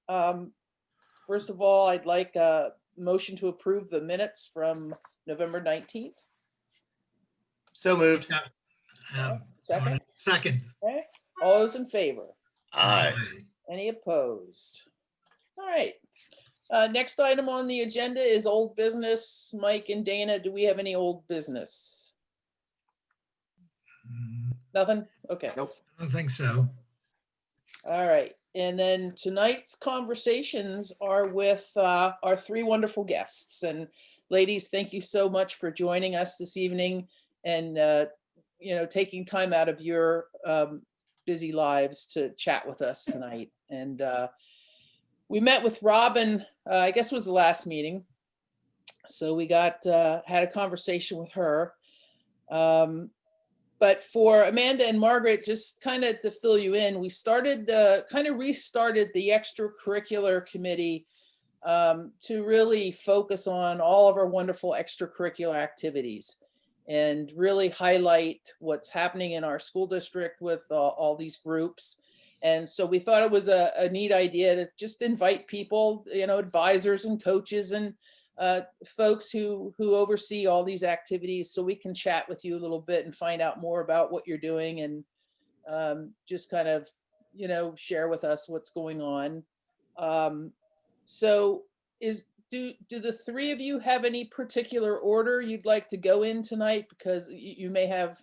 Um, First of all, I'd like a motion to approve the minutes from November 19th. So moved. Second? Second. Okay. All those in favor? Aye. Any opposed? All right. Next item on the agenda is old business. Mike and Dana, do we have any old business? Nothing? Okay. Nope. I don't think so. All right. And then tonight's conversations are with our three wonderful guests. And ladies, thank you so much for joining us this evening and, taking time out of your busy lives to chat with us tonight. And we met with Robin, I guess it was the last meeting. So we had a conversation with her. But for Amanda and Margaret, just kind of to fill you in, we restarted the extracurricular committee to really focus on all of our wonderful extracurricular activities and really highlight what's happening in our school district with all these groups. And so we thought it was a neat idea to just invite people, advisors and coaches and folks who oversee all these activities so we can chat with you a little bit and find out more about what you're doing and just kind of, share with us what's going on. So do the three of you have any particular order you'd like to go in tonight? Because you may have,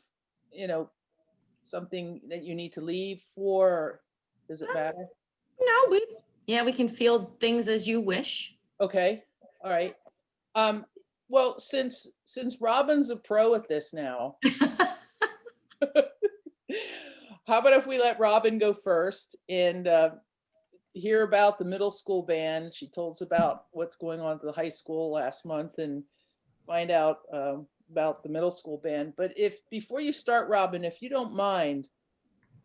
something that you need to leave for, or does it matter? No, we can field things as you wish. Okay. All right. Well, since Robin's a pro at this now, how about if we let Robin go first and hear about the middle school band? She told us about what's going on at the high school last month and find out about the middle school band. But before you start, Robin, if you don't mind,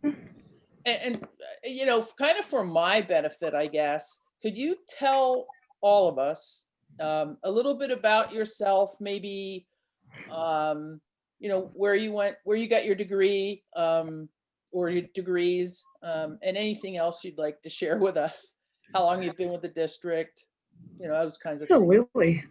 and kind of for my benefit, I guess, could you tell all of us a little bit about yourself, maybe, where you went, where you got your degree or your degrees, and anything else you'd like to share with us, how long you've been with the district, those kinds of things. Absolutely.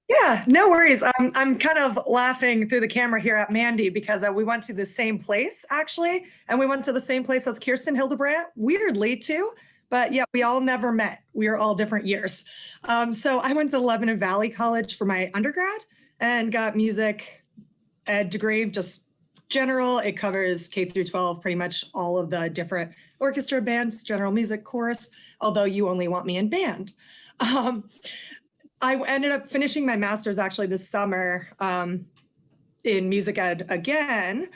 Yeah, no worries. I'm kind of laughing through the camera here at Mandy because we went to the same place, actually, and we went to the same place as Kirsten Hildebrandt, weirdly too. But yeah, we all never met. We are all different years. So I went to Lebanon Valley College for my undergrad and got music ed degree, just general. It covers K through 12, pretty much all of the different orchestra, bands, general music, chorus, although you only want me in band. I ended up finishing my master's actually this summer in music ed again,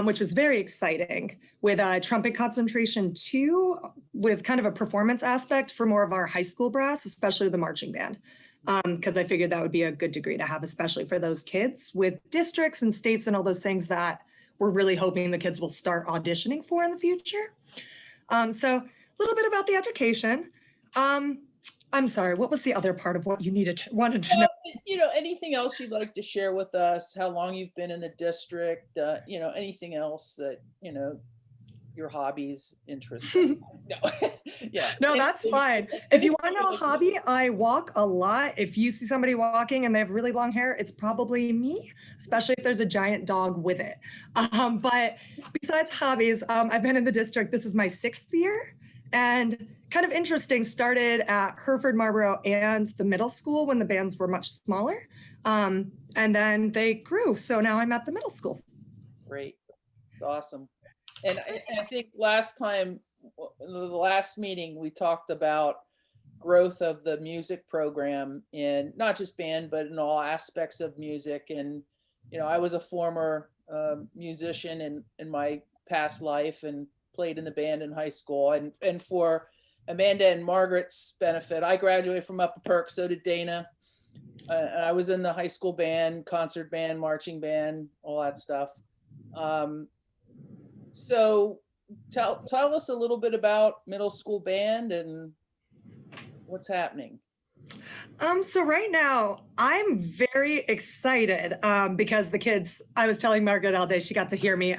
which was very exciting, with a trumpet concentration too, with kind of a performance aspect for more of our high school brass, especially the marching band, because I figured that would be a good degree to have, especially for those kids with districts and states and all those things that we're really hoping the kids will start auditioning for in the future. So a little bit about the education. I'm sorry, what was the other part of what you wanted to know? Anything else you'd like to share with us, how long you've been in the district, anything else that, your hobbies, interests. No, yeah. No, that's fine. If you want to know a hobby, I walk a lot. If you see somebody walking and they have really long hair, it's probably me, especially if there's a giant dog with it. But besides hobbies, I've been in the district. This is my 6th year. And kind of interesting, started at Hereford, Marlboro, and the middle school when the bands were much smaller. And then they grew. So now I'm at the middle school. Great. It's awesome. And I think last time, the last meeting, we talked about growth of the music program in not just band, but in all aspects of music. And, I was a former musician in my past life and played in the band in high school. And for Amanda and Margaret's benefit, I graduated from Upper Perk, so did Dana. I was in the high school band, concert band, marching band, all that stuff. So tell us a little bit about middle school band and what's happening. So right now I'm very excited because the kids, I was telling Margaret all day, she got to hear me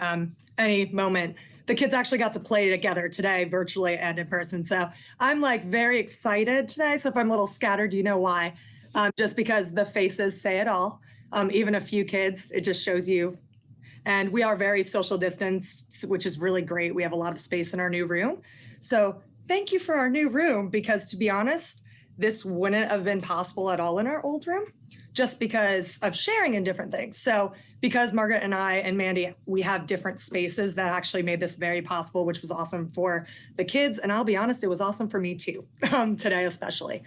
any moment. the kids actually got to play together today, virtually and in person. So I'm like very excited today. So if I'm a little scattered, you know why. Just because the faces say it all. Even a few kids, it just shows you. And we are very social distanced, which is really great. We have a lot of space in our new room. So thank you for our new room, because to be honest, this wouldn't have been possible at all in our old room, just because of sharing in different things. So because Margaret and I and Mandy, we have different spaces, that actually made this very possible, which was awesome for the kids. And I'll be honest, it was awesome for me too, today especially.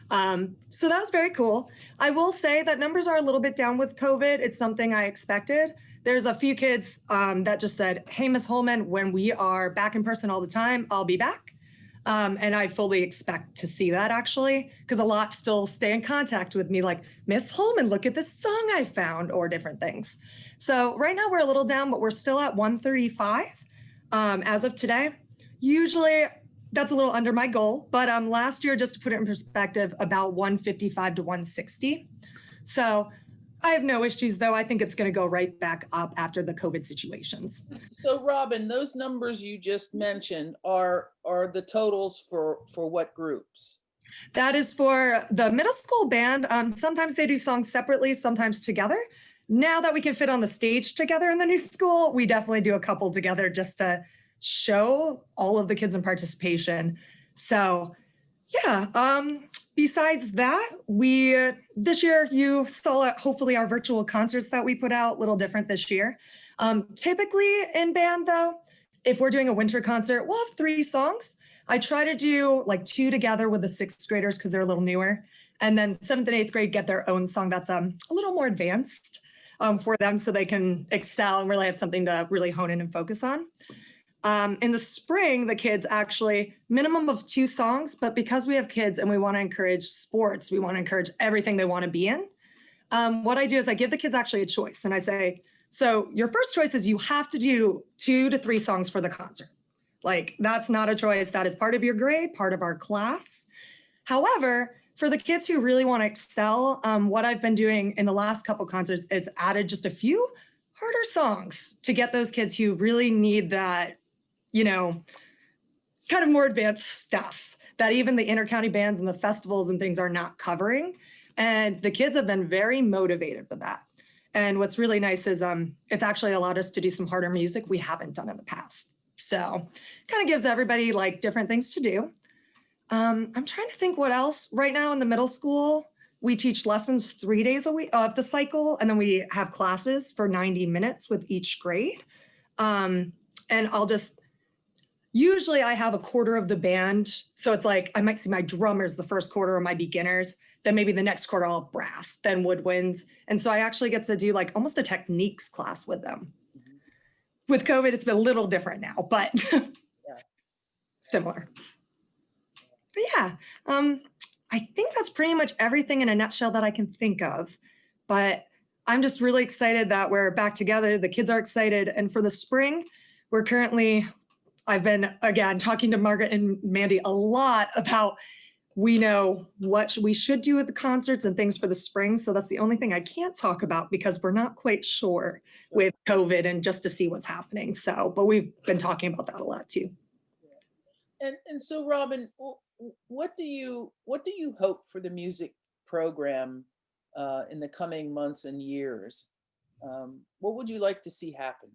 So that was very cool. I will say that numbers are a little bit down with COVID. It's something I expected. There's a few kids that just said, hey, Miss Holman, when we are back in person all the time, I'll be back. And I fully expect to see that, actually, because a lot still stay in contact with me, like, Miss Holman, look at this song I found, or different things. So right now we're a little down, but we're still at 135 as of today. Usually that's a little under my goal, but last year, just to put it in perspective, about 155 to 160. So I have no issues, though. I think it's going to go right back up after the COVID situations. So Robin, those numbers you just mentioned are the totals for what groups? That is for the middle school band. Sometimes they do songs separately, sometimes together. Now that we can fit on the stage together in the new school, we definitely do a couple together just to show all of the kids in participation. So yeah, besides that, we this year, you saw hopefully our virtual concerts that we put out, a little different this year. Typically in band, though, if we're doing a winter concert, we'll have 3 songs. I try to do like 2 together with the 6th graders because they're a little newer, and then 7th and 8th grade get their own song that's a little more advanced for them, so they can excel and really have something to really hone in and focus on. In the spring, the kids actually minimum of 2 songs, but because we have kids and we want to encourage sports, we want to encourage everything they want to be in. What I do is I give the kids actually a choice, and I say, so your first choice is you have to do 2 to 3 songs for the concert. Like, that's not a choice. That is part of your grade, part of our class. However, for the kids who really want to excel, what I've been doing in the last couple concerts is added just a few harder songs to get those kids who really need that, kind of more advanced stuff that even the intercounty bands and the festivals and things are not covering. And the kids have been very motivated with that. And what's really nice is it's actually allowed us to do some harder music we haven't done in the past. So kind of gives everybody like different things to do. I'm trying to think what else. Right now in the middle school, we teach lessons 3 days a week of the cycle, and then we have classes for 90 minutes with each grade. And usually I have a quarter of the band. So it's like I might see my drummers the first quarter, or my beginners. Then maybe the next quarter I'll have brass, then woodwinds. And so I actually get to do like almost a techniques class with them. With COVID, it's been a little different now, but similar. But yeah, I think that's pretty much everything in a nutshell that I can think of. But I'm just really excited that we're back together. The kids are excited. And for the spring, I've been, again, talking to Margaret and Mandy a lot about, we know what we should do with the concerts and things for the spring. So that's the only thing I can't talk about because we're not quite sure with COVID and just to see what's happening. So, but we've been talking about that a lot too. And so Robin, what do you hope for the music program in the coming months and years? What would you like to see happen?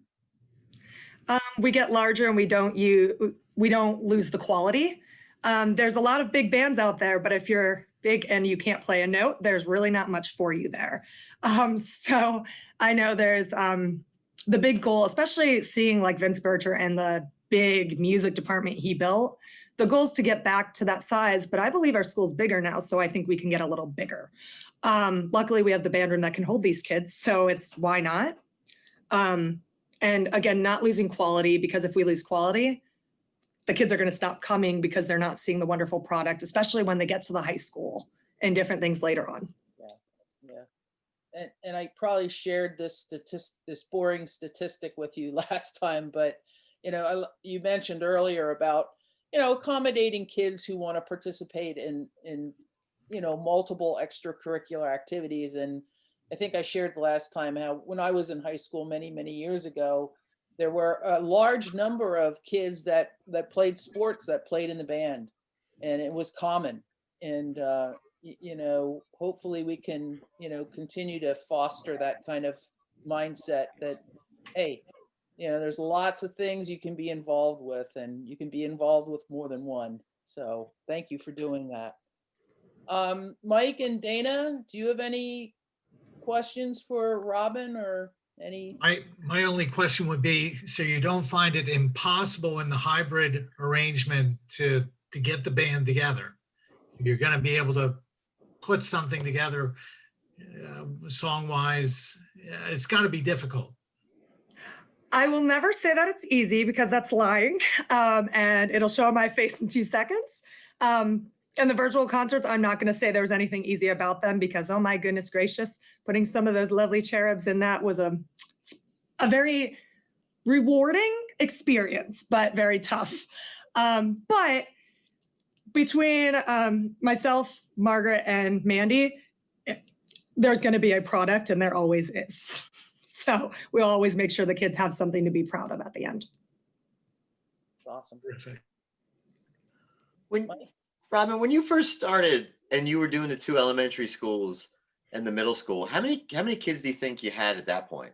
We get larger and we don't lose the quality. There's a lot of big bands out there, but if you're big and you can't play a note, there's really not much for you there. So I know there's the big goal, especially seeing like Vince Berger and the big music department he built. The goal is to get back to that size, but I believe our school's bigger now, so I think we can get a little bigger. Luckily, we have the band room that can hold these kids, so it's why not? And again, not losing quality, because if we lose quality, the kids are going to stop coming because they're not seeing the wonderful product, especially when they get to the high school and different things later on. Yeah. And I probably shared this boring statistic with you last time, but you mentioned earlier about accommodating kids who want to participate in multiple extracurricular activities. And I think I shared the last time how when I was in high school many years ago, there were a large number of kids that played sports, that played in the band, and it was common. And you know, hopefully we can, you know, continue to foster that kind of mindset that, hey, you know, there's lots of things you can be involved with, and you can be involved with more than one. So thank you for doing that. Mike and Dana, do you have any questions for Robin or any? My only question would be, so you don't find it impossible in the hybrid arrangement to get the band together? You're going to be able to put something together song-wise. It's got to be difficult. I will never say that it's easy because that's lying, and it'll show on my face in 2 seconds. And the virtual concerts, I'm not going to say there was anything easy about them because, oh my goodness gracious, putting some of those lovely cherubs in that was a very rewarding experience, but very tough. But between myself, Margaret, and Mandy, there's going to be a product, and there always is. So we'll always make sure the kids have something to be proud of at the end. It's awesome. Terrific. Robin, when you first started and you were doing the 2 elementary schools and the middle school, how many kids do you think you had at that point?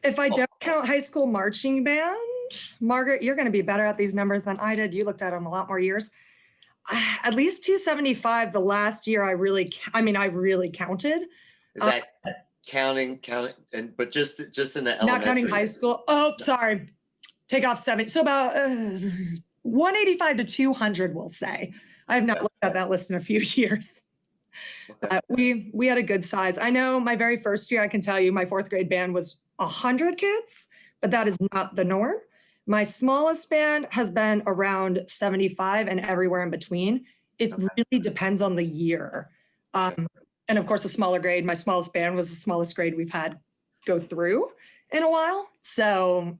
If I don't count high school marching band, Margaret, you're going to be better at these numbers than I did. You looked at them a lot more years. At least 275 the last year I really counted. Is that counting, but just in the elementary? Not counting high school. Oh, sorry. Take off 70. So about 185 to 200, we'll say. I have not looked at that list in a few years. Okay. We had a good size. I know my very first year, I can tell you, my 4th grade band was 100 kids, but that is not the norm. My smallest band has been around 75 and everywhere in between. It really depends on the year. And of course, the smaller grade, my smallest band was the smallest grade we've had go through in a while. So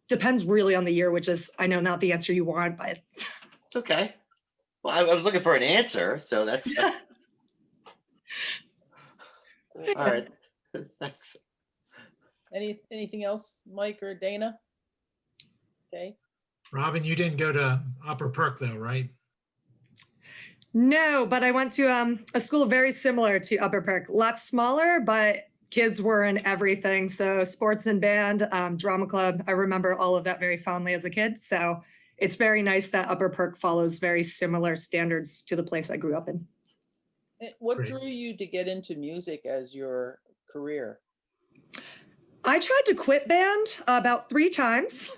depends really on the year, which is, I know, not the answer you want, but. It's okay. Well, I was looking for an answer, so that's all right. Thanks. Anything else, Mike or Dana? Okay. Robin, you didn't go to Upper Perk though, right? No, but I went to a school very similar to Upper Perk, lots smaller, but kids were in everything. So sports and band, drama club. I remember all of that very fondly as a kid. So it's very nice that Upper Perk follows very similar standards to the place I grew up in. What Great. drew you to get into music as your career? I tried to quit band about 3 times.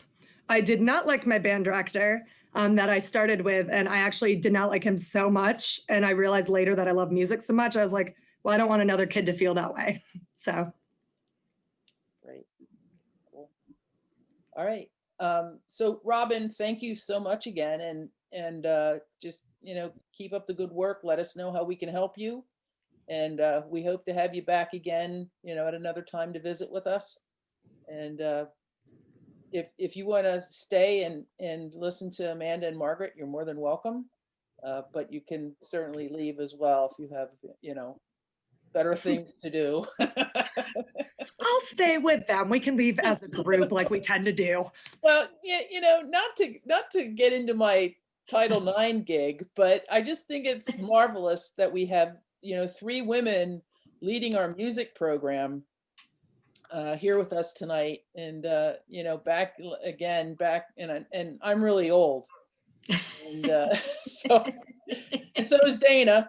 I did not like my band director that I started with, and I actually did not like him so much. And I realized later that I love music so much. I was like, well, I don't want another kid to feel that way. So. Great. Cool. All right. So Robin, thank you so much again. And just, you know, keep up the good work. Let us know how we can help you. And we hope to have you back again, you know, at another time to visit with us. And if you want to stay and listen to Amanda and Margaret, you're more than welcome. But you can certainly leave as well if you have, you know, better things to do. I'll stay with them. We can leave as a group like we tend to do. Well, yeah, you know, not to get into my Title IX gig, but I just think it's marvelous that we have, you know, 3 women leading our music program here with us tonight. And you know, back, and I'm really old. And so is Dana.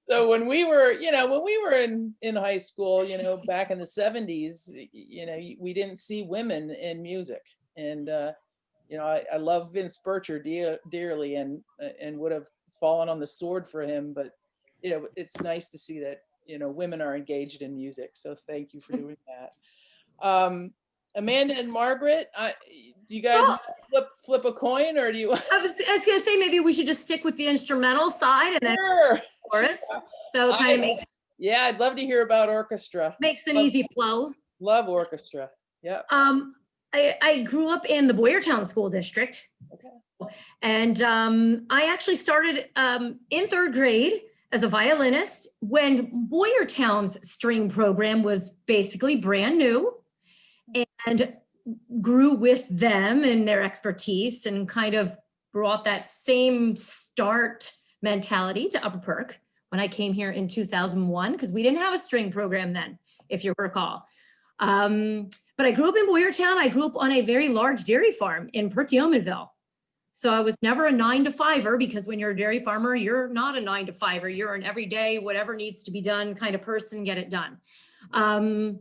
So when we were in high school, you know, back in the 70s, you know, we didn't see women in music. And you know, I love Vince Bircher dearly and would have fallen on the sword for him, but you know, it's nice to see that, you know, women are engaged in music. So thank you for doing that. Amanda and Margaret, do you guys flip a coin, or do you? I was gonna say, maybe we should just stick with the instrumental side and then Sure. chorus. So it kind of Yeah, I'd love to hear about orchestra. makes an easy flow. Love orchestra. Yeah. I grew up in the Boyertown School District. Okay. And I actually started in 3rd grade as a violinist when Boyertown's string program was basically brand new, and grew with them and their expertise and kind of brought that same start mentality to Upper Perk when I came here in 2001, because we didn't have a string program then, if you recall. But I grew up in Boyertown. I grew up on a very large dairy farm in Perkiomenville. So I was never a 9-to-5er, because when you're a dairy farmer, you're not a 9-to-5er. You're an everyday, whatever needs to be done kind of person, get it done. When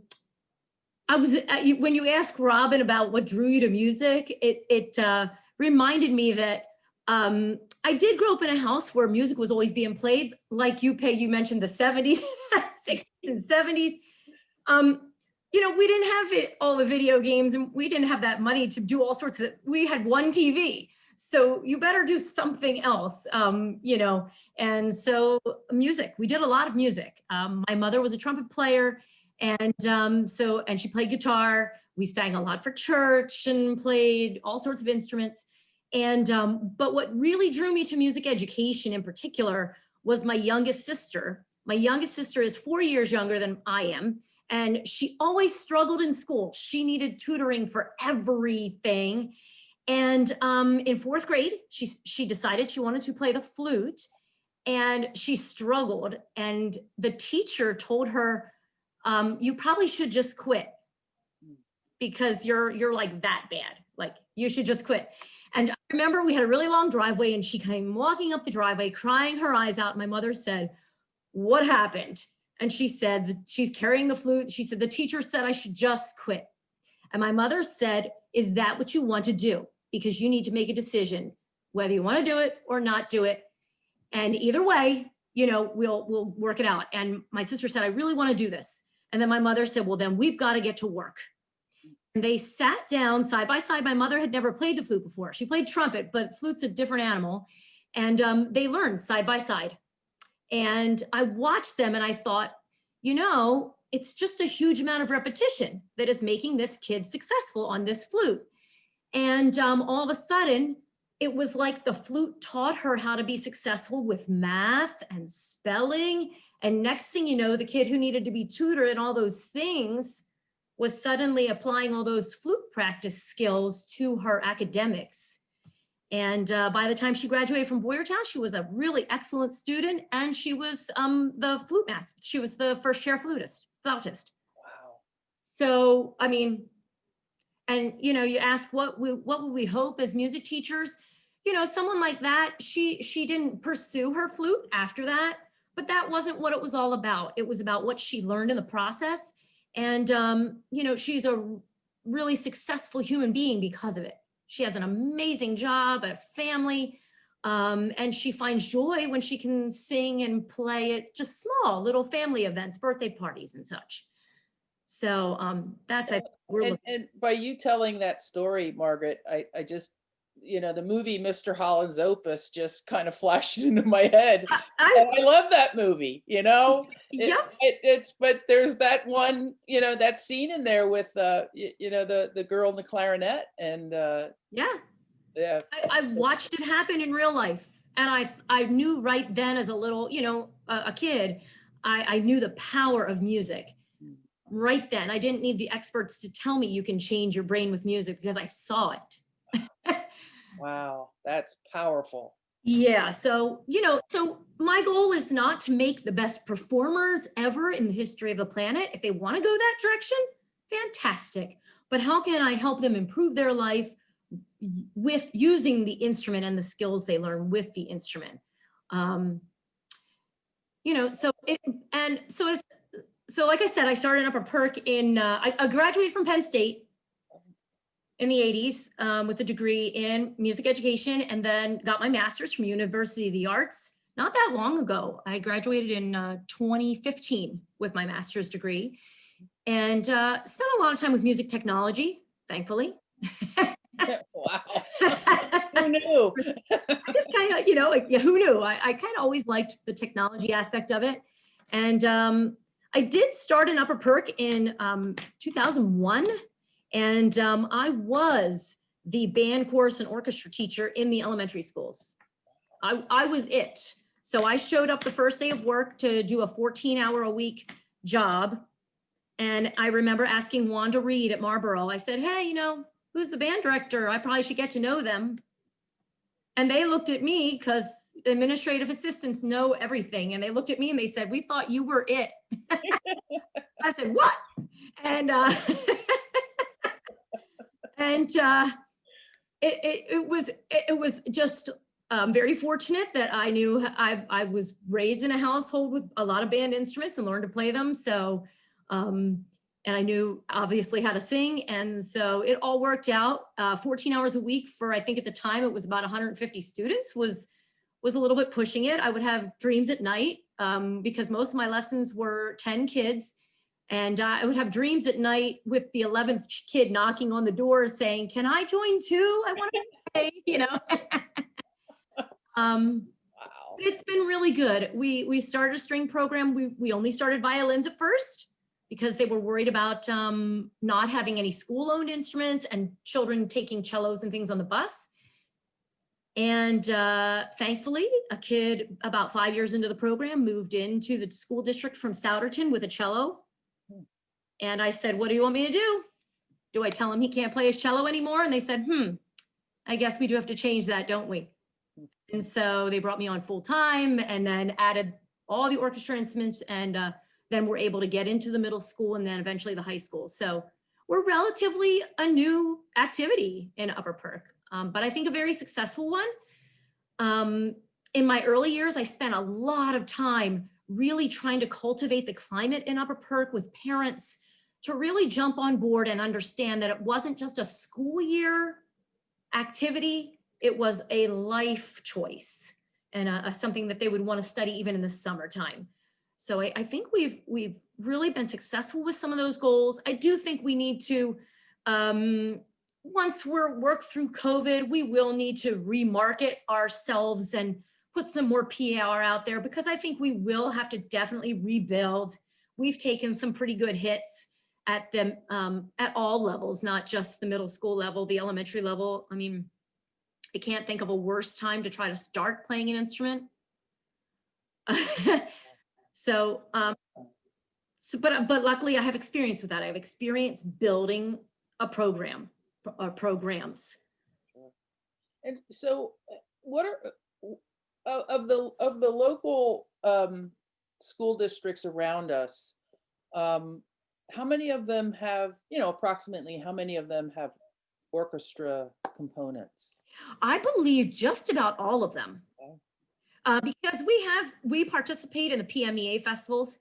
you ask Robin about what drew you to music, it reminded me that I did grow up in a house where music was always being played. Like you mentioned the 70s, 60s and 70s. You know, we didn't have all the video games, and we didn't have that money to do all sorts of, we had one TV. So you better do something else, you know, and so music, we did a lot of music. My mother was a trumpet player, and and she played guitar. We sang a lot for church and played all sorts of instruments. And but what really drew me to music education in particular was my youngest sister. My youngest sister is 4 years younger than I am, and she always struggled in school. She needed tutoring for everything. And in 4th grade, she decided she wanted to play the flute, and she struggled. And the teacher told her, you probably should just quit, because you're like that bad. Like, you should just quit. And I remember we had a really long driveway, and she came walking up the driveway, crying her eyes out. My mother said, "What happened?" And she said that she's carrying the flute. She said, "The teacher said I should just quit." And my mother said, "Is that what you want to do? Because you need to make a decision whether you want to do it or not do it. And either way, you know, we'll work it out." And my sister said, "I really want to do this." And then my mother said, "Well, then we've got to get to work." And they sat down side by side. My mother had never played the flute before. She played trumpet, but flute's a different animal. And they learned side by side. And I watched them, and I thought, you know, it's just a huge amount of repetition that is making this kid successful on this flute. And all of a sudden, it was like the flute taught her how to be successful with math and spelling. And next thing you know, the kid who needed to be tutored and all those things was suddenly applying all those flute practice skills to her academics. And by the time she graduated from Boyertown, she was a really excellent student, and she was the flute master. She was the first chair flautist. Wow. So, I mean, and you know, you ask what would we hope as music teachers? You know, someone like that, she didn't pursue her flute after that, but that wasn't what it was all about. It was about what she learned in the process. And you know, she's a really successful human being because of it. She has an amazing job, a family, and she finds joy when she can sing and play at just small little family events, birthday parties and such. So that's, I think, And by you telling that story, Margaret, I just, you know, the movie Mr. Holland's Opus just kind of flashed into my head. And I love that movie, you know? Yep. But there's that one, you know, that scene in there with, you know, the girl in the clarinet, and Yeah. yeah. I watched it happen in real life. And I knew right then, as a little, you know, a kid, I knew the power of music. Right then, I didn't need the experts to tell me you can change your brain with music, because I saw it. Wow, that's powerful. Yeah, so, you know, so my goal is not to make the best performers ever in the history of the planet. If they want to go that direction, fantastic. But how can I help them improve their life with using the instrument and the skills they learn with the instrument? You know, so like I said, I started up a perk in, I graduated from Penn State in the 80s with a degree in music education, and then got my master's from University of the Arts not that long ago. I graduated in 2015 with my master's degree, and spent a lot of time with music technology, thankfully. Wow. Who knew? I just kind of, you know, like, yeah, who knew? I kind of always liked the technology aspect of it. And I did start an upper perk in 2001. And I was the band, chorus, and orchestra teacher in the elementary schools. I was it. So I showed up the first day of work to do a 14-hour-a-week job. And I remember asking Wanda Reed at Marlboro, I said, hey, you know, who's the band director? I probably should get to know them. And they looked at me, because administrative assistants know everything. And they looked at me and they said, we thought you were it. I said, what? And it was just very fortunate that I knew I was raised in a household with a lot of band instruments and learned to play them. So, and I knew obviously how to sing. And so it all worked out. 14 hours a week for, I think at the time it was about 150 students was a little bit pushing it. I would have dreams at night because most of my lessons were 10 kids. And I would have dreams at night with the 11th kid knocking on the door saying, can I join too? I want to play, you know. Wow. It's been really good. We started a string program. We only started violins at first because they were worried about not having any school-owned instruments and children taking cellos and things on the bus. And thankfully, a kid about 5 years into the program moved into the school district from Souderton with a cello. And I said, what do you want me to do? Do I tell him he can't play his cello anymore? And they said, I guess we do have to change that, don't we? And so they brought me on full time and then added all the orchestra instruments, and then we're able to get into the middle school and then eventually the high school. So we're relatively a new activity in Upper Perk, but I think a very successful one. In my early years, I spent a lot of time really trying to cultivate the climate in Upper Perk with parents to really jump on board and understand that it wasn't just a school year activity, it was a life choice and something that they would want to study even in the summertime. So I think we've really been successful with some of those goals. I do think we need to, once we're worked through COVID, we will need to remarket ourselves and put some more PR out there, because I think we will have to definitely rebuild. We've taken some pretty good hits at them at all levels, not just the middle school level, the elementary level. I mean, I can't think of a worse time to try to start playing an instrument. But luckily I have experience with that. I have experience building a program or programs. And so what are of the local school districts around us, how many of them have, approximately how many of them have orchestra components? I believe just about all of them. Because we participate in the PMEA festivals.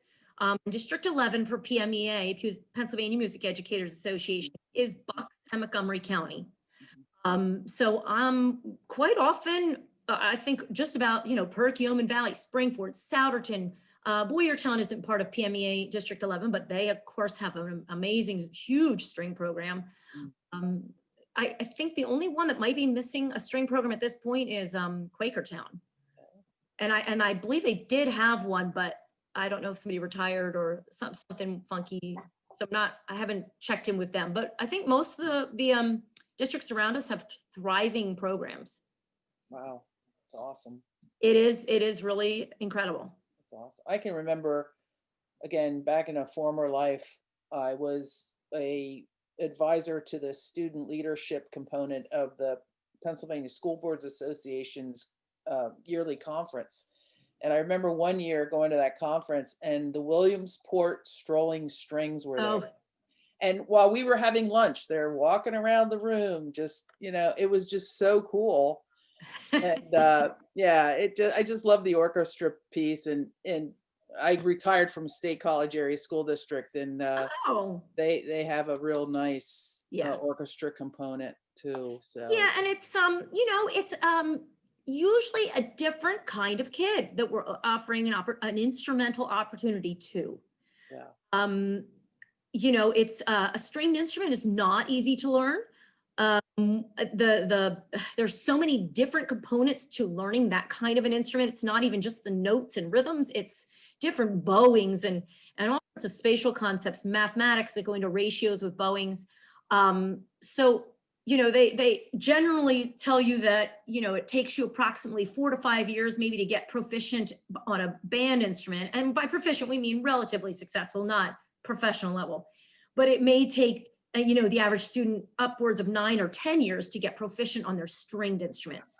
District 11 for PMEA, Pennsylvania Music Educators Association, is Bucks and Montgomery County. So quite often, I think just about, Perk, Yeoman Valley, Springford, Souderton, Boyertown isn't part of PMEA District 11, but they of course have an amazing, huge string program. I think the only one that might be missing a string program at this point is Quakertown. And I believe they did have one, but I don't know if somebody retired or something funky. So I haven't checked in with them, but I think most of the districts around us have thriving programs. Wow, that's awesome. It is really incredible. That's awesome. I can remember, again, back in a former life, I was a advisor to the student leadership component of the Pennsylvania School Boards Association's yearly conference. And I remember one year going to that conference and the Williamsport Strolling Strings were there. And while we were having lunch, they're walking around the room, just, it was just so cool. And yeah, I just love the orchestra piece. And I retired from State College Area School District, and they have a real nice orchestra component too. So yeah, and it's it's usually a different kind of kid that we're offering an instrumental opportunity to. Yeah. It's a stringed instrument is not easy to learn. There's so many different components to learning that kind of an instrument. It's not even just the notes and rhythms, it's different bowings and all sorts of spatial concepts, mathematics that go into ratios with bowings. So they generally tell you that, it takes you approximately 4 to 5 years maybe to get proficient on a band instrument. And by proficient, we mean relatively successful, not professional level. But it may take, the average student upwards of 9 or 10 years to get proficient on their stringed instruments,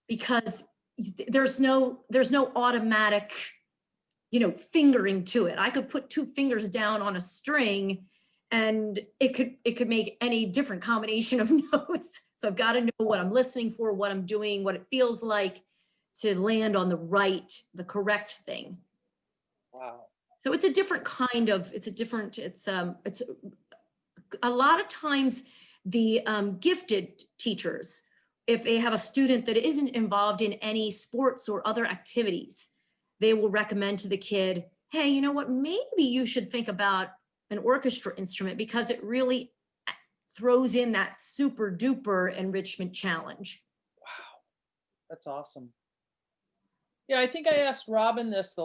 because there's no automatic, fingering to it. I could put 2 fingers down on a string and it could make any different combination of notes. So I've got to know what I'm listening for, what I'm doing, what it feels like to land on the correct thing. Wow. So it's a different kind of, it's a lot of times the gifted teachers, if they have a student that isn't involved in any sports or other activities, they will recommend to the kid, hey, you know what, maybe you should think about an orchestra instrument, because it really throws in that super duper enrichment challenge. Wow. That's awesome. Yeah, I think I asked Robin this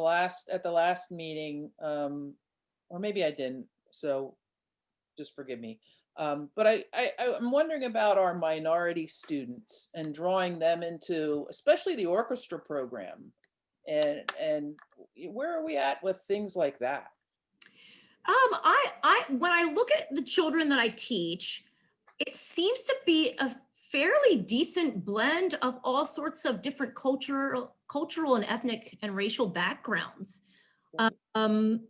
at the last meeting, or maybe I didn't, so just forgive me. But I'm wondering about our minority students and drawing them into, especially the orchestra program, and where are we at with things like that? When I look at the children that I teach, it seems to be a fairly decent blend of all sorts of different cultural and ethnic and racial backgrounds.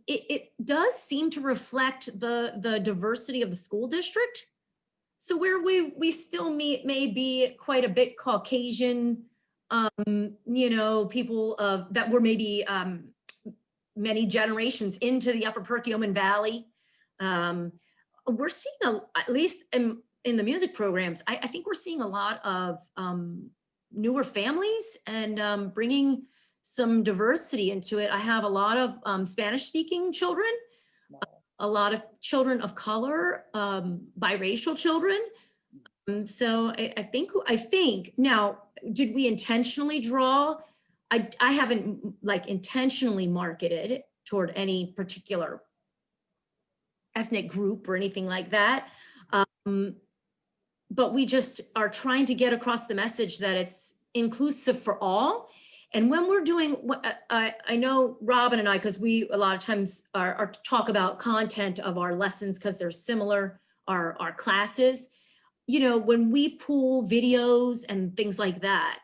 It does seem to reflect the diversity of the school district. So where we still may be quite a bit Caucasian, people that were maybe many generations into the Upper Perkiomen Valley. We're seeing, at least in the music programs, I think we're seeing a lot of newer families and bringing some diversity into it. I have a lot of Spanish-speaking children, a lot of children of color, biracial children. So I think now, did we intentionally draw? I haven't intentionally marketed toward any particular ethnic group or anything like that. But we just are trying to get across the message that it's inclusive for all. And when we're doing, I know Robin and I, because we a lot of times are talk about content of our lessons because they're similar, our classes, when we pull videos and things like that,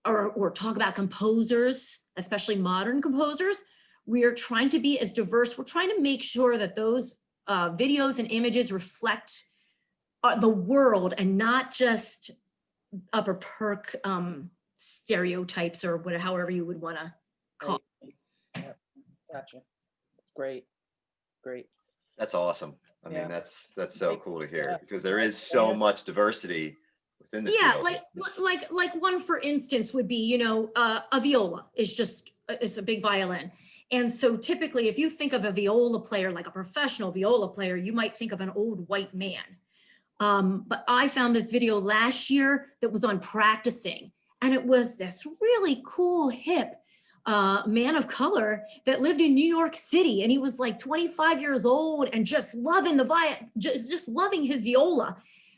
or talk about composers, especially modern composers, we are trying to be as diverse. We're trying to make sure that those videos and images reflect the world and not just Upper Perk stereotypes or however you would want to call it. Yep. Gotcha. That's great. That's awesome. I mean, Yeah. that's so cool to hear, Yeah. because there is so much diversity within the Yeah, field. like one for instance would be, a viola is a big violin. And so typically if you think of a viola player, like a professional viola player, you might think of an old white man. But I found this video last year that was on practicing, and it was this really cool, hip man of color that lived in New York City, and he was like 25 years old and just loving just loving his viola.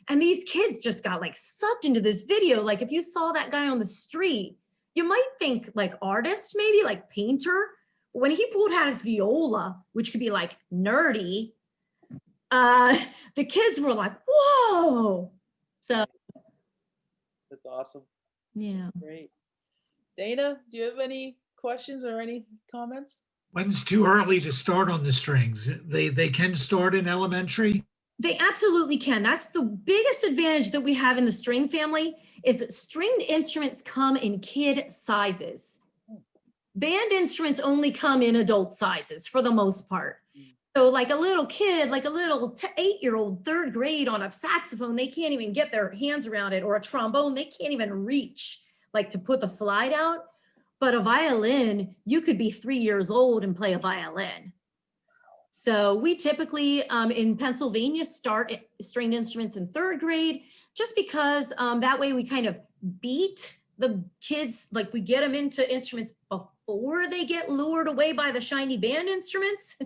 And these kids just got sucked into this video. Like if you saw that guy on the street, you might think artist, maybe painter. When he pulled out his viola, which could be nerdy, the kids were like, whoa. So That's awesome. yeah. Great. Dana, do you have any questions or any comments? When's too early to start on the strings? They can start in elementary? They absolutely can. That's the biggest advantage that we have in the string family, is that stringed instruments come in kid sizes. Band instruments only come in adult sizes for the most part. So like a little kid, like a little 8-year-old, 3rd grade on a saxophone, they can't even get their hands around it, or a trombone, they can't even reach to put the slide out. But a violin, you could be 3 years old and play a violin. So we typically in Pennsylvania start stringed instruments in 3rd grade, just because that way we kind of beat the kids, we get them into instruments before they get lured away by the shiny band instruments.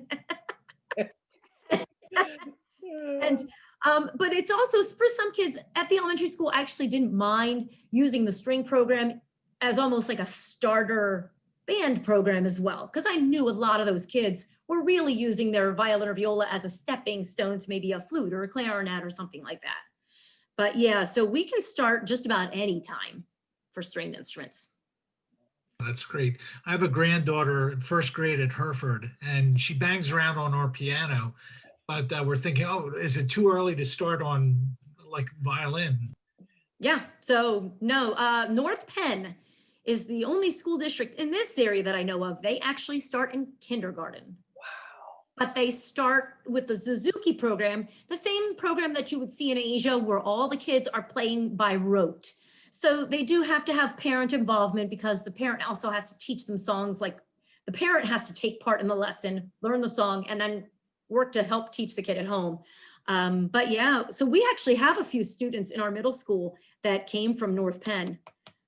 And But it's also for some kids at the elementary school, I actually didn't mind using the string program as almost like a starter band program as well, because I knew a lot of those kids were really using their violin or viola as a stepping stone to maybe a flute or a clarinet or something like that. But yeah, so we can start just about any time for stringed instruments. That's great. I have a granddaughter in first grade at Hereford, and she bangs around on our piano. But we're thinking, oh, is it too early to start on like violin? Yeah, so no, North Penn is the only school district in this area that I know of. They actually start in kindergarten. Wow. But they start with the Suzuki program, the same program that you would see in Asia where all the kids are playing by rote. So they do have to have parent involvement because the parent also has to teach them songs. Like the parent has to take part in the lesson, learn the song, and then work to help teach the kid at home. But yeah, so we actually have a few students in our middle school that came from North Penn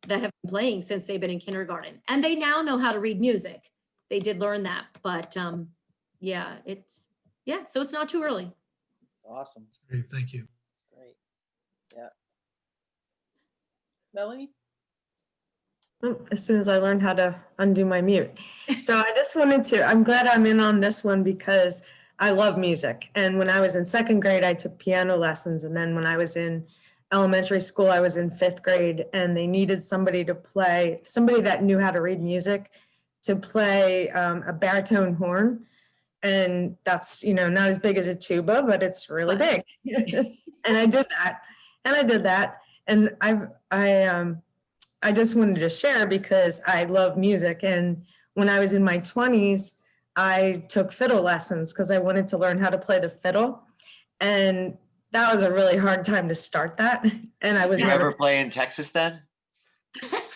that have been playing since they've been in kindergarten. And they now know how to read music. They did learn that, but yeah, so it's not too early. It's awesome. Great, thank you. It's great. Yeah. Melanie? As soon as I learned how to undo my mute. So I just wanted to, I'm glad I'm in on this one because I love music. And when I was in second grade, I took piano lessons. And then when I was in elementary school, I was in fifth grade and they needed somebody to play, somebody that knew how to read music to play a baritone horn. And that's, not as big as a tuba, but it's really big. And I did that. And I just wanted to share because I love music. And when I was in my 20s, I took fiddle lessons because I wanted to learn how to play the fiddle. And that was a really hard time to start that. And I was You never ever play in Texas then?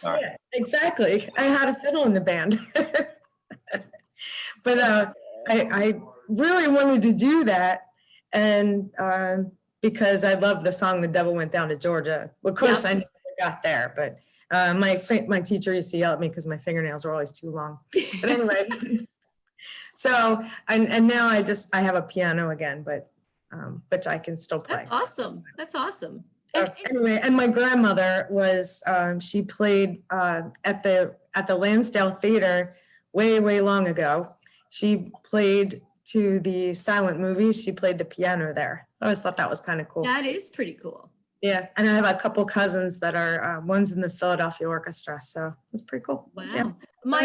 Sorry. Yeah, exactly. I had a fiddle in the band. But I really wanted to do that. And because I love the song, The Devil Went Down to Georgia. Of course, I never got there, but my teacher used to yell at me because my fingernails were always too long. But anyway, so, and now I have a piano again, but which I can still play. That's awesome. That's awesome. Anyway, and my grandmother was, she played at the Lansdale Theater way long ago. She played to the silent movies. She played the piano there. I always thought that was kind of cool. That is pretty cool. Yeah, and I have a couple cousins that are, one's in the Philadelphia Orchestra, so it's pretty cool. Wow. Yeah. My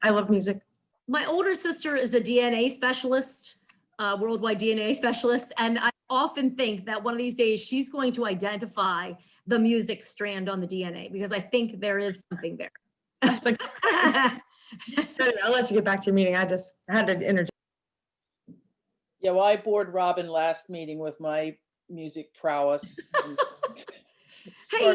I love music. My older sister is a DNA specialist, worldwide DNA specialist, and I often think that one of these days she's going to identify the music strand on the DNA because I think there is something there. It's like, I'll let you get back to your meeting. I just had to interject. Yeah, well, I bored Robin last meeting with my music prowess. Hey,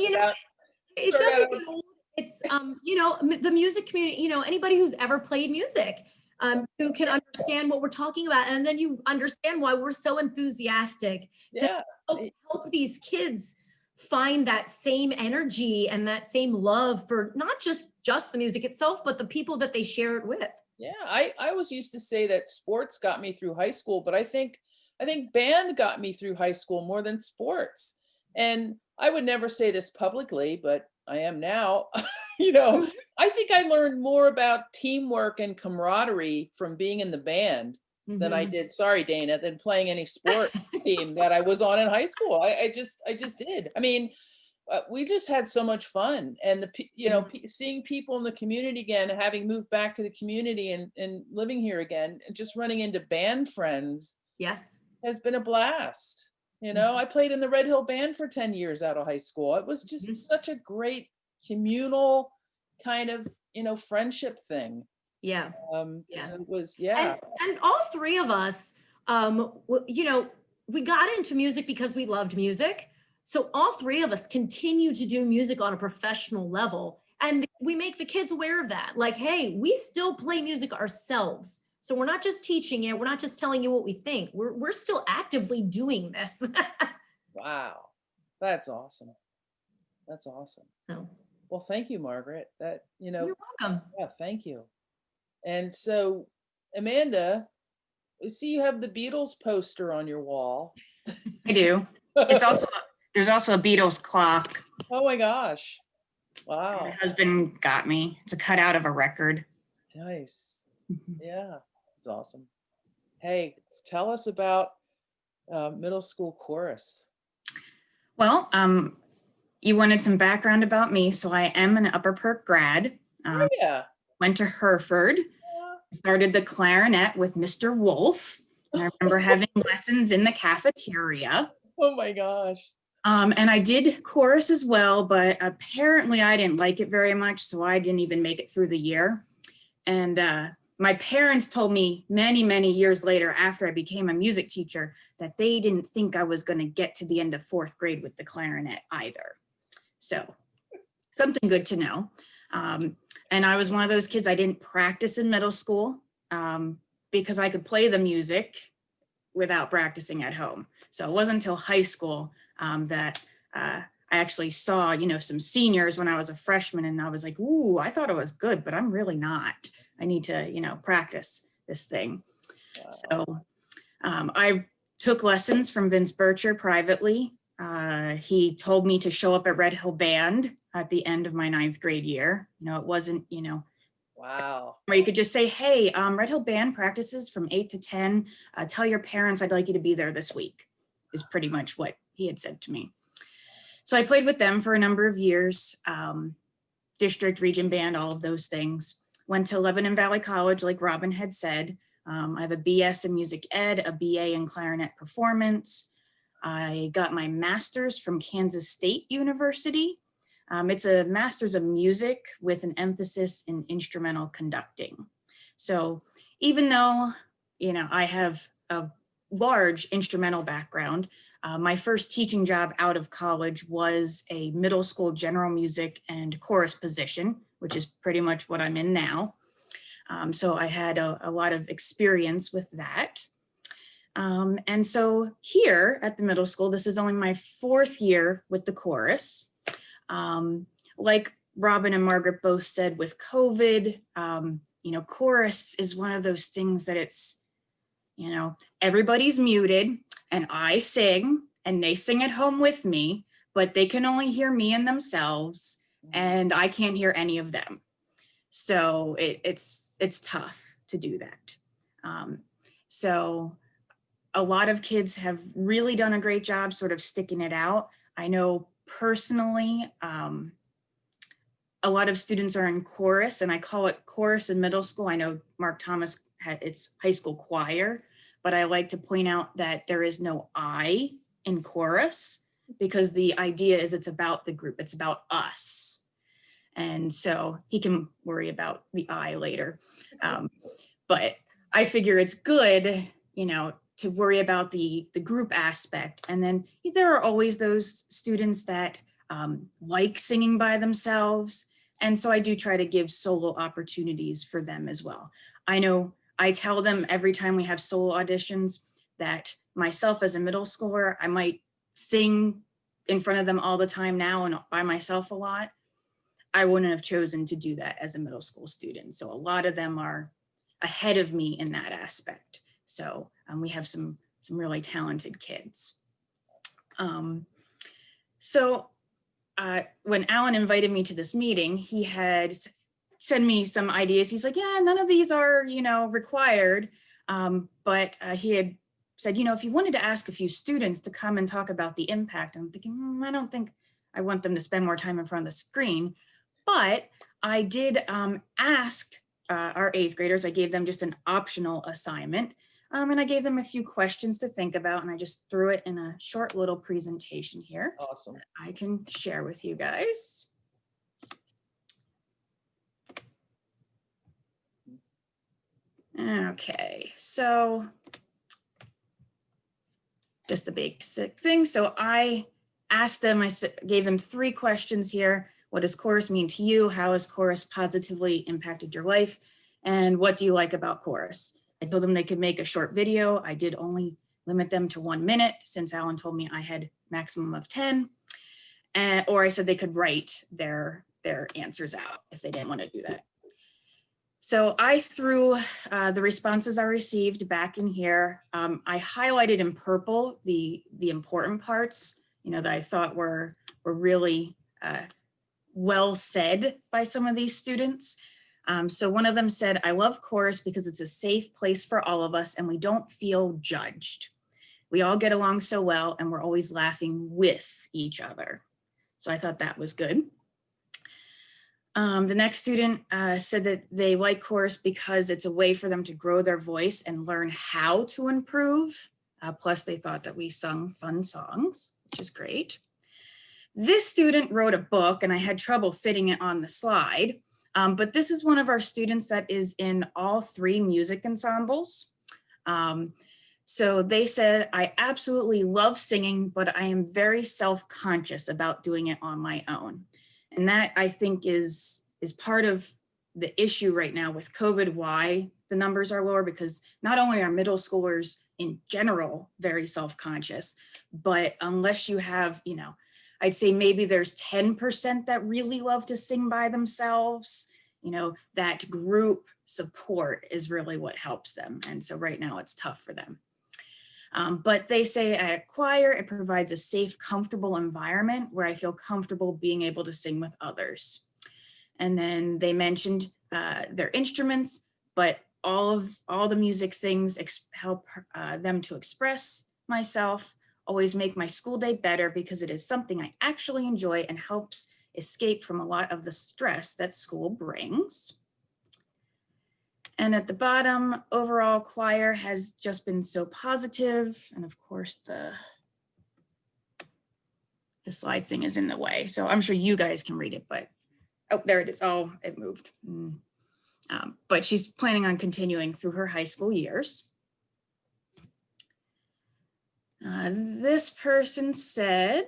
it doesn't get old. It's the music community, anybody who's ever played music, who can understand what we're talking about, and then you understand why we're so enthusiastic to help these kids find that same energy and that same love for not just the music itself, but the people that they share it with. Yeah, I always used to say that sports got me through high school, but I think band got me through high school more than sports. And I would never say this publicly, but I am now. I think I learned more about teamwork and camaraderie from being in the band than I did, sorry, Dana, than playing any sport team that I was on in high school. I just did. I mean, we just had so much fun, and seeing people in the community again, having moved back to the community and living here again, and just running into band friends. Yes, has been a blast. I played in the Red Hill Band for 10 years out of high school. It was just such a great communal kind of, friendship thing. Yeah. So it was, And all three of us, we got into music because we loved music. So all three of us continue to do music on a professional level. And we make the kids aware of that. Like, hey, we still play music ourselves. So we're not just teaching it. We're not just telling you what we think. We're still actively doing this. Wow. That's awesome. That's awesome. So, well, thank you, Margaret. You're welcome. Yeah, thank you. And so, Amanda, I see you have the Beatles poster on your wall. I do. It's also, there's also a Beatles clock. Oh my gosh. My Wow. husband got me. It's a cutout of a record. Nice. Yeah, it's awesome. Hey, tell us about middle school chorus. Well, you wanted some background about me. So I am an Upper Perk grad. Oh yeah. Went to Hereford, started the clarinet with Mr. Wolf. And I remember having lessons in the cafeteria. Oh my gosh. And I did chorus as well, but apparently I didn't like it very much, so I didn't even make it through the year. And my parents told me many, many years later, after I became a music teacher, that they didn't think I was going to get to the end of 4th grade with the clarinet either. So something good to know. And I was one of those kids, I didn't practice in middle school because I could play the music without practicing at home. So it wasn't until high school that I actually saw, you know, some seniors when I was a freshman, and I was like, ooh, I thought it was good, but I'm really not. I need to, you know, practice this thing. Wow. So I took lessons from Vince Bircher privately. He told me to show up at Red Hill Band at the end of my 9th grade year. You know, it wasn't, you know, Wow. where you could just say, hey, Red Hill Band practices from 8 to 10. Tell your parents I'd like you to be there this week, is pretty much what he had said to me. So I played with them for a number of years, district, region band, all of those things. Went to Lebanon Valley College, like Robin had said. I have a BS in music ed, a BA in clarinet performance. I got my master's from Kansas State University. It's a master's of music with an emphasis in instrumental conducting. So even though, you know, I have a large instrumental background, my first teaching job out of college was a middle school general music and chorus position, which is pretty much what I'm in now. So I had a lot of experience with that. And so here at the middle school, this is only my 4th year with the chorus. Like Robin and Margaret both said, with COVID, you know, chorus is one of those things that it's, you know, everybody's muted and I sing and they sing at home with me, but they can only hear me and themselves and I can't hear any of them. So it's tough to do that. So a lot of kids have really done a great job sort of sticking it out. I know personally, a lot of students are in chorus, and I call it chorus in middle school. I know Mark Thomas had its high school choir, but I like to point out that there is no I in chorus because the idea is it's about the group, it's about us. And so he can worry about the I later. But I figure it's good, you know, to worry about the group aspect. And then there are always those students that like singing by themselves. And so I do try to give solo opportunities for them as well. I know I tell them every time we have solo auditions that myself as a middle schooler, I might sing in front of them all the time now and by myself a lot. I wouldn't have chosen to do that as a middle school student. So a lot of them are ahead of me in that aspect. So we have some really talented kids. When Alan invited me to this meeting, he had sent me some ideas. He's like, yeah, none of these are, you know, required. But he had said, you know, if you wanted to ask a few students to come and talk about the impact, I'm thinking, I don't think I want them to spend more time in front of the screen. But I did ask our 8th graders, I gave them just an optional assignment. And I gave them a few questions to think about, and I just threw it in a short little presentation here. Awesome. I can share with you guys. Okay, so just the basic thing. So I asked them, gave them 3 questions here. What does chorus mean to you? How has chorus positively impacted your life? And what do you like about chorus? I told them they could make a short video. I did only limit them to 1 minute since Alan told me I had maximum of 10. Or I said they could write their answers out if they didn't want to do that. So I threw the responses I received back in here. I highlighted in purple the important parts, that I thought were really well said by some of these students. So one of them said, I love chorus because it's a safe place for all of us and we don't feel judged. We all get along so well and we're always laughing with each other. So I thought that was good. The next student said that they like chorus because it's a way for them to grow their voice and learn how to improve. Plus they thought that we sung fun songs, which is great. This student wrote a book and I had trouble fitting it on the slide, but this is one of our students that is in all 3 music ensembles. So they said, I absolutely love singing, but I am very self-conscious about doing it on my own. And that I think is part of the issue right now with COVID, why the numbers are lower, because not only are middle schoolers in general very self-conscious, but unless you have, I'd say maybe there's 10% that really love to sing by themselves, that group support is really what helps them. And so right now it's tough for them. But they say at choir, it provides a safe, comfortable environment where I feel comfortable being able to sing with others. And then they mentioned their instruments, but all the music things help them to express myself, always make my school day better because it is something I actually enjoy and helps escape from a lot of the stress that school brings. And at the bottom, overall choir has just been so positive. And of course, the slide thing is in the way. So I'm sure you guys can read it, but, oh, there it is. Oh, it moved. But she's planning on continuing through her high school years. This person said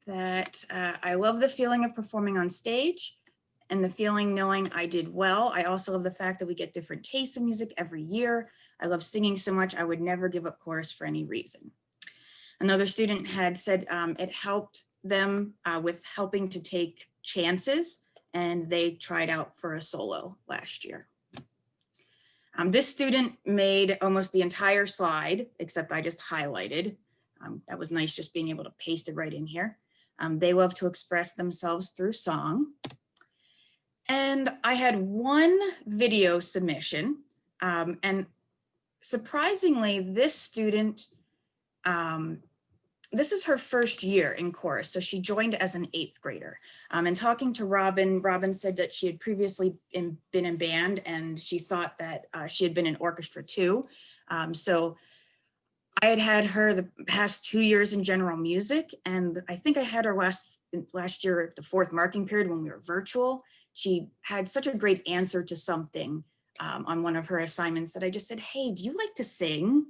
that I love the feeling of performing on stage and the feeling knowing I did well. I also love the fact that we get different tastes of music every year. I love singing so much, I would never give up chorus for any reason. Another student had said it helped them with helping to take chances, and they tried out for a solo last year. This student made almost the entire slide, except I just highlighted. That was nice just being able to paste it right in here. They love to express themselves through song. And I had one video submission, and surprisingly, this student, this is her first year in chorus. So she joined as an 8th grader. And talking to Robin said that she had previously been in band and she thought that she had been in orchestra too. So I had her the past 2 years in general music. And I think I had her last year at the 4th marking period when we were virtual. She had such a great answer to something on one of her assignments that I just said, hey, do you like to sing?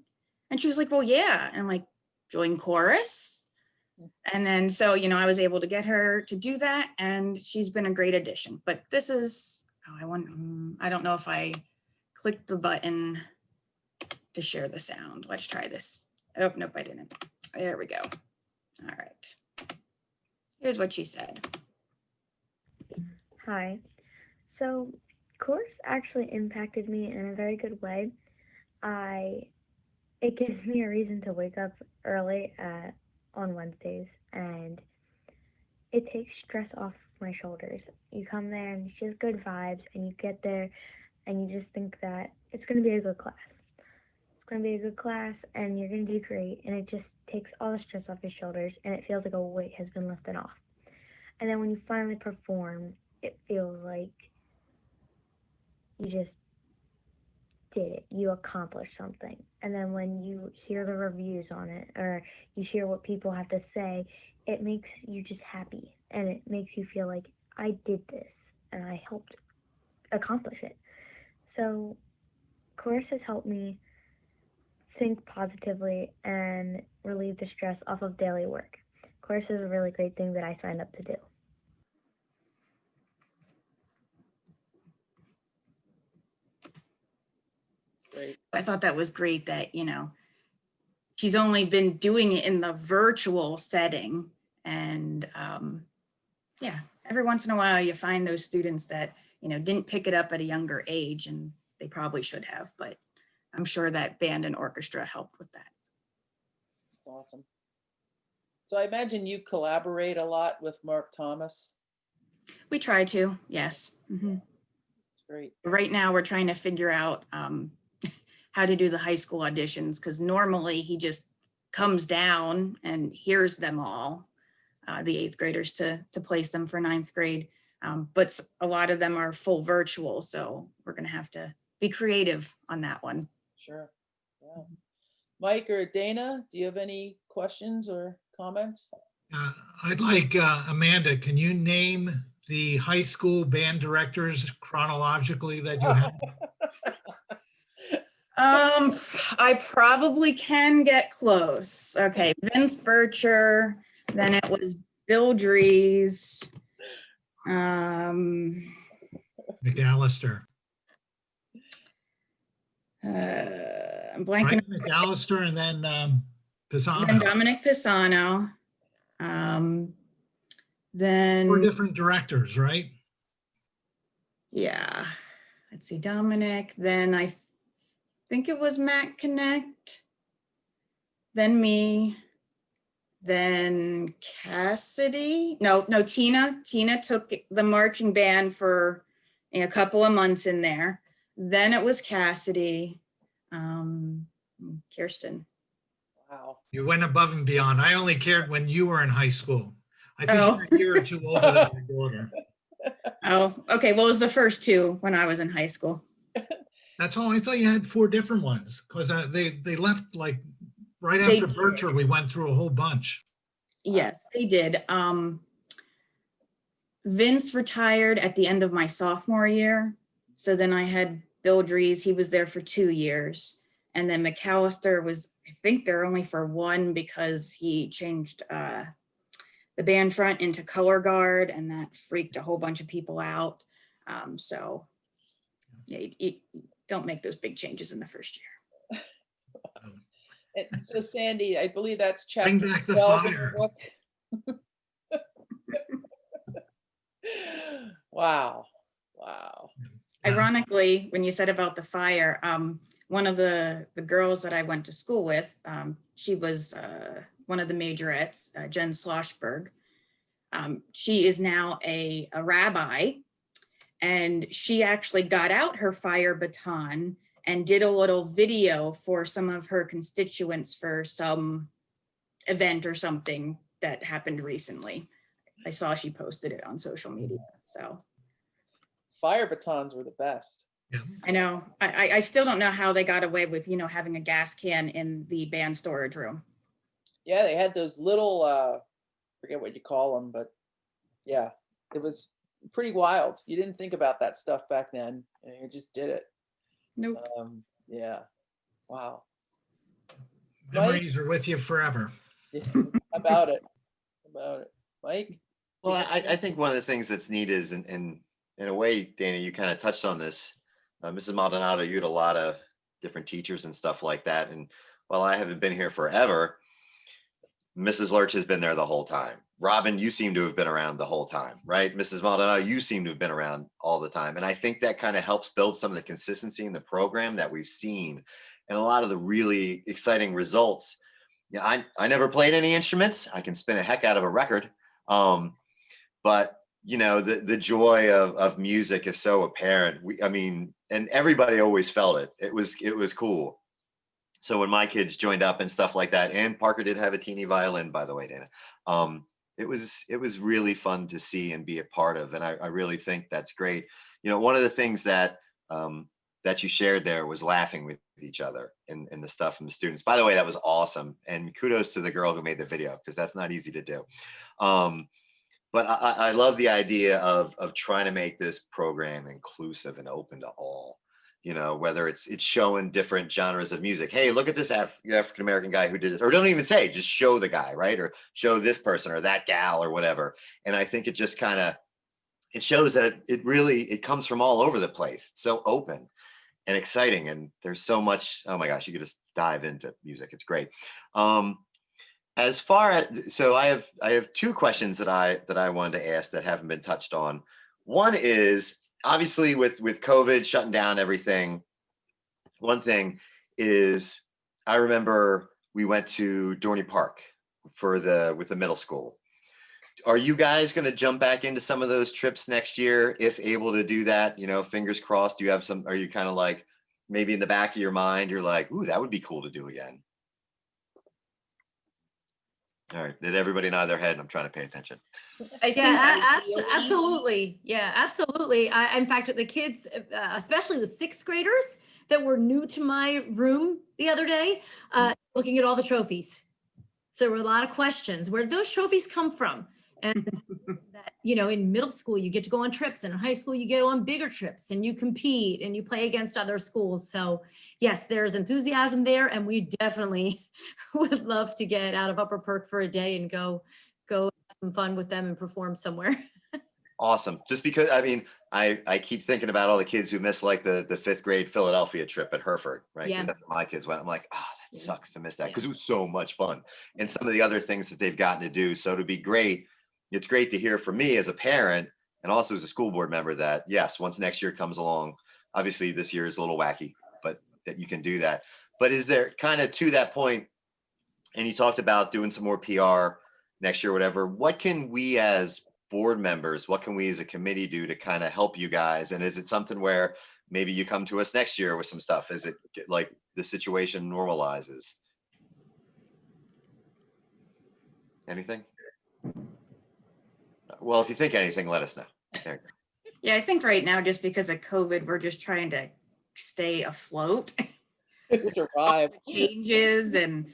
And she was like, well, yeah. And I'm like, join chorus. And then, so, I was able to get her to do that and she's been a great addition. But this is, I don't know if I clicked the button to share the sound. Let's try this. Oh, nope, I didn't. There we go. All right. Here's what she said. Hi. So chorus actually impacted me in a very good way. It gives me a reason to wake up early on Wednesdays, and it takes stress off my shoulders. You come there and it's just good vibes, and you get there and you just think that it's going to be a good class. It's going to be a good class and you're going to do great, and it just takes all the stress off your shoulders and it feels like a weight has been lifted off. And then when you finally perform, it feels like you just did it. You accomplished something. And then when you hear the reviews on it, or you hear what people have to say, it makes you just happy. And it makes you feel like, I did this and I helped accomplish it. So chorus has helped me think positively and relieve the stress off of daily work. Chorus is a really great thing that I signed up to do. Great. I thought that was great that, she's only been doing it in the virtual setting. And yeah, every once in a while you find those students that, didn't pick it up at a younger age, and they probably should have, but I'm sure that band and orchestra helped with that. That's awesome. So I imagine you collaborate a lot with Mark Thomas. We try to, yes. Mhm. It's great. Right now, we're trying to figure out how to do the high school auditions, because normally he just comes down and hears them all, the 8th graders, to place them for 9th grade. But a lot of them are full virtual, so we're going to have to be creative on that one. Sure. Yeah. Mike or Dana, do you have any questions or comments? I'd like, Amanda, can you name the high school band directors chronologically that you have? I probably can get close. Okay, Vince Bircher, then it was Bill Dries, McAllister. I'm blanking. Right, McAllister, and then Pisano. Then Dominic Pisano. 4 Then, different directors, right? yeah, let's see, Dominic, then I think it was Matt Connect, then me, then Cassidy. No, Tina. Tina took the marching band for a couple of months in there. Then it was Cassidy, Kirsten. Wow. You went above and beyond. I only cared when you were in high school. I think Oh. you're a year or two older than your daughter. Oh, okay. Well, it was the first 2 when I was in high school. That's all. I thought you had 4 different ones, because they left like right They after did. Bircher. We went through a whole bunch. Yes, they did. Vince retired at the end of my sophomore year. So then I had Bill Dries. He was there for 2 years. And then McAllister was, I think, there only for 1, because he changed the band front into color guard, and that freaked a whole bunch of people out. So yeah, you don't make those big changes in the first year. And so Sandy, I believe that's Bring chapter back the 12 in your fire. book. Wow. Wow. Ironically, when you said about the fire, one of the girls that I went to school with, she was one of the majorettes, Jen Schlossberg. She is now a rabbi, and she actually got out her fire baton and did a little video for some of her constituents for some event or something that happened recently. I saw she posted it on social media, so. Fire batons were the best. Yeah. I know. I still don't know how they got away with, having a gas can in the band storage room. Yeah, they had those little, forget what you call them, but yeah, it was pretty wild. You didn't think about that stuff back then, and you just did it. Nope. Yeah. Wow. Memories are with you forever. Yeah. About it. Mike? Well, I think one of the things that's neat is, in a way, Dana, you kind of touched on this. Mrs. Maldonado, you had a lot of different teachers and stuff like that. And while I haven't been here forever, Mrs. Lurch has been there the whole time. Robin, you seem to have been around the whole time, right? Mrs. Maldonado, you seem to have been around all the time. And I think that kind of helps build some of the consistency in the program that we've seen, and a lot of the really exciting results. Yeah, I never played any instruments. I can spin a heck out of a record. But the joy of music is so apparent. And everybody always felt it. It was cool. So when my kids joined up and stuff like that, and Parker did have a teeny violin, by the way, Dana, it was really fun to see and be a part of. And I really think that's great. One of the things that you shared there was laughing with each other and the stuff from the students. By the way, that was awesome. And kudos to the girl who made the video, because that's not easy to do. But I love the idea of trying to make this program inclusive and open to all, whether it's showing different genres of music. Hey, look at this African-American guy who did this, or don't even say, just show the guy, right? Or show this person or that gal or whatever. And I think it just it shows that it comes from all over the place. It's so open and exciting. And there's so much, oh my gosh, you could just dive into music. It's great. As far as, so I have 2 questions that I wanted to ask that haven't been touched on. One is, obviously with COVID shutting down everything, one thing is I remember we went to Dorney Park with the middle school. Are you guys going to jump back into some of those trips next year if able to do that? You know, fingers crossed. Do you have some? Are you kind of like maybe in the back of your mind, you're like, ooh, that would be cool to do again? All right. Did everybody nod their head? I'm trying to pay attention. I think Yeah, ideally- absolutely. Yeah, absolutely. In fact, the kids, especially the sixth graders that were new to my room the other day, looking at all the trophies. So there were a lot of questions. Where'd those trophies come from? And that, you know, in middle school, you get to go on trips, and in high school, you get on bigger trips, and you compete and you play against other schools. So yes, there's enthusiasm there, and we definitely would love to get out of Upper Perk for a day and go have some fun with them and perform somewhere. Awesome. Just because, I mean, I keep thinking about all the kids who missed like the 5th grade Philadelphia trip at Hereford, right? 'Cause Yeah. that's where my kids went. I'm like, oh, that Yeah. sucks to miss that, Yeah. because it was so much fun. And some of the other things that they've gotten to do. So to be great, it's great to hear from me as a parent and also as a school board member that yes, once next year comes along, obviously this year is a little wacky, but that you can do that. But is there kind of to that point, and you talked about doing some more PR next year, whatever, what can we as board members, what can we as a committee do to kind of help you guys? And is it something where maybe you come to us next year with some stuff? Is it like the situation normalizes? Anything? Well, if you think anything, let us know. There you go. Yeah, I think right now, just because of COVID, we're just trying to stay afloat. Survive. Changes and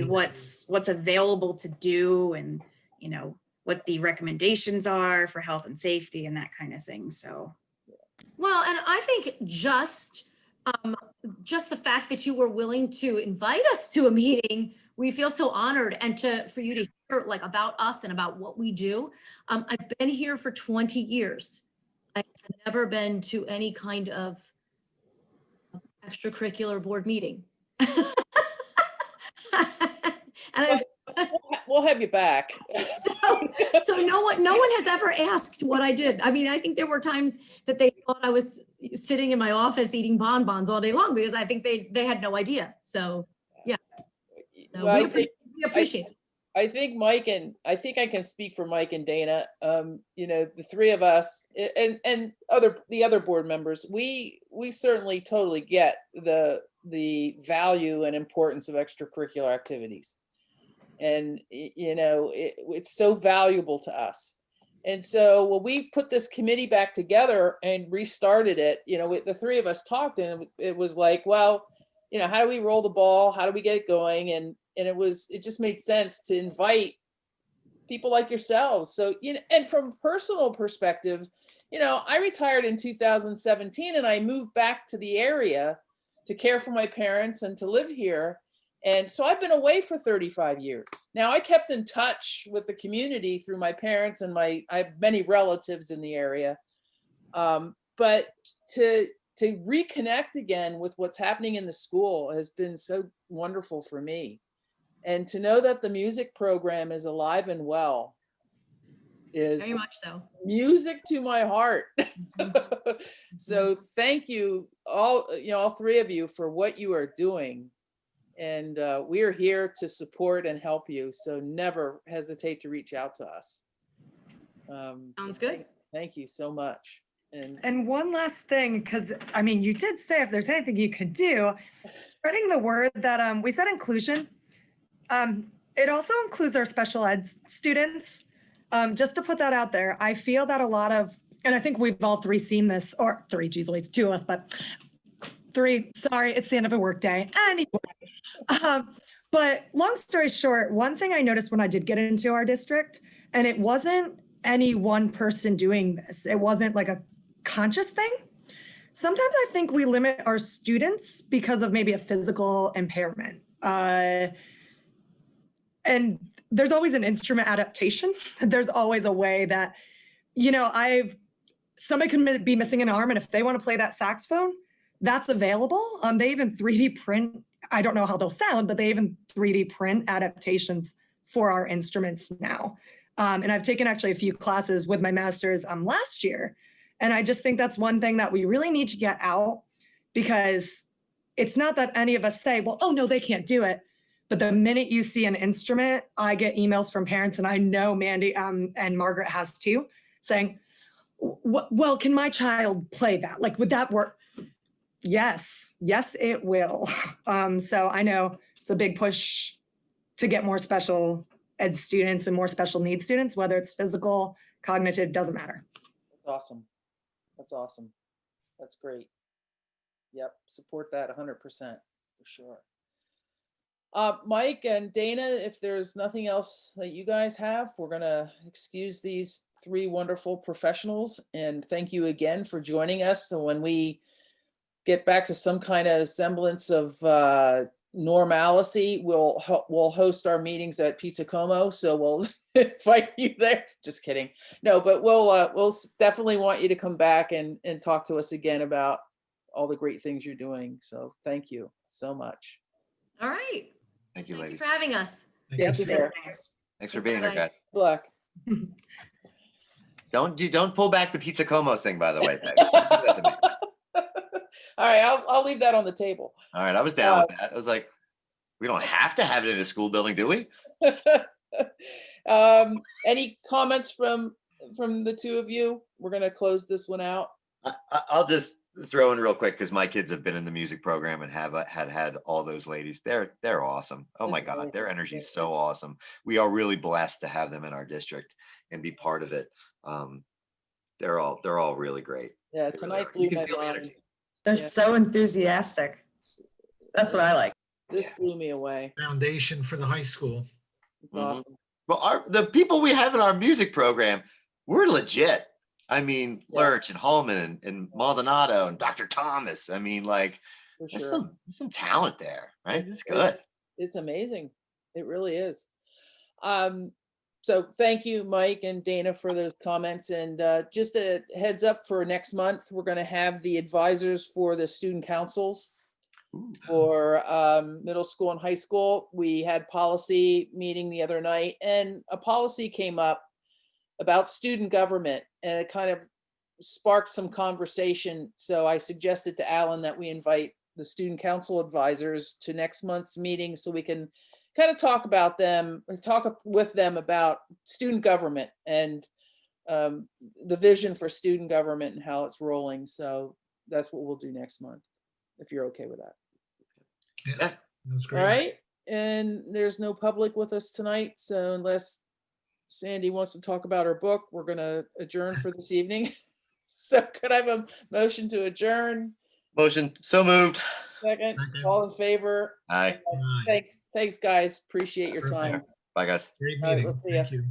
what's available to do, and you know what the recommendations are for health and safety and that kind of thing. So Well, and I think just the fact that you were willing to invite us to a meeting, we feel so honored, and for you to hear like about us and about what we do. I've been here for 20 years. I've never been to any kind of extracurricular board meeting. And We'll have you back. so no one has ever asked what I did. I mean, I think there were times that they thought I was sitting in my office eating bonbons all day long, because I think they had no idea. So yeah, so Well, we appreciate it. I think Mike, and I think I can speak for Mike and Dana. You know, the three of us and the other board members, we certainly totally get the value and importance of extracurricular activities. And you know, it's so valuable to us. And so when we put this committee back together and restarted it, you know, the three of us talked, and it was like, well, you know, how do we roll the ball? How do we get it going? And it just made sense to invite people like yourselves. So, you know, and from a personal perspective, you know, I retired in 2017 and I moved back to the area to care for my parents and to live here. And so I've been away for 35 years. Now I kept in touch with the community through my parents, and I have many relatives in the area. But to reconnect again with what's happening in the school has been so wonderful for me. And to know that the music program is alive and well is Very much so. music to my heart. So thank you all, you know, all three of you for what you are doing. And we are here to support and help you. So never hesitate to reach out to us. Sounds good. Thank you so much. And one last thing, because I mean, you did say if there's anything you could do, spreading the word that we said inclusion. It also includes our special ed students. Just to put that out there, I feel that a lot of, and I think we've all three seen this, or three, geez, at least two of us, but three, sorry, it's the end of a work day. Anyway, but long story short, one thing I noticed when I did get into our district, and it wasn't any one person doing this, it wasn't like a conscious thing. Sometimes I think we limit our students because of maybe a physical impairment. And there's always an instrument adaptation. There's always a way that, you know, somebody could be missing an arm, and if they want to play that saxophone, that's available. They even 3D print, I don't know how they'll sound, but they even 3D print adaptations for our instruments now. And I've taken actually a few classes with my master's last year And I just think that's one thing that we really need to get out, because it's not that any of us say, well, oh no, they can't do it. But the minute you see an instrument, I get emails from parents, and I know Mandy and Margaret has too, saying, well, can my child play that? Like, would that work? Yes, it will. So I know it's a big push to get more special ed students and more special needs students, whether it's physical, cognitive, doesn't matter. That's awesome. That's awesome. That's great. Yep, support that 100% for sure. Mike and Dana, if there's nothing else that you guys have, we're gonna excuse these three wonderful professionals, and thank you again for joining us. So when we get back to some kind of semblance of normalcy, we'll host our meetings at Pizza Como. So we'll invite you there. Just kidding. No, but we'll definitely want you to come back and talk to us again about all the great things you're doing. So thank you so much. All right. Thank you, Thank you ladies. for having us. Thank you, sir. Thanks for being here, Bye. guys. Good luck. Don't pull back the Pizza Como thing, by the way. Peg. Don't do that to me. All right, I'll leave that on the table. All right, I was down with that. I was like, we don't have to have it in a school building, do we? Any comments from the two of you? We're gonna close this one out. I'll just throw in real quick, because my kids have been in the music program and have had all those ladies. They're awesome. Oh my That's God, amazing. their energy is so awesome. We are really blessed to have them in our district and be part of it. They're all really great. Yeah, They really tonight are. You blew can my feel the mind. energy. They're Yeah. so enthusiastic. That's what I like. This blew me away. Foundation for the high school. It's Mhm. awesome. Well, the people we have in our music program, we're legit. I mean, Yeah. Lurch and Holman and Maldonado and Dr. Thomas. I mean, like, For there's sure. some talent there, right? It's It's good. It's amazing. It really is. So thank you, Mike and Dana, for those comments. And just a heads up for next month, we're going to have the advisors for the student councils Ooh. for middle school and high school. We had policy meeting the other night, and a policy came up about student government, and it kind of sparked some conversation. So I suggested to Alan that we invite the student council advisors to next month's meeting so we can kind of talk with them about student government and the vision for student government and how it's rolling. So that's what we'll do next month, if you're okay with that. Yeah, that's All great. right. And there's no public with us tonight. So unless Sandy wants to talk about her book, we're going to adjourn for this evening. So could I have a motion to adjourn? Motion so moved. Second, Second. all in favor? Aye. Aye. Thanks, guys. Appreciate your Perfect. time. Bye, guys. Great All right, meeting. we'll see ya. Thank you.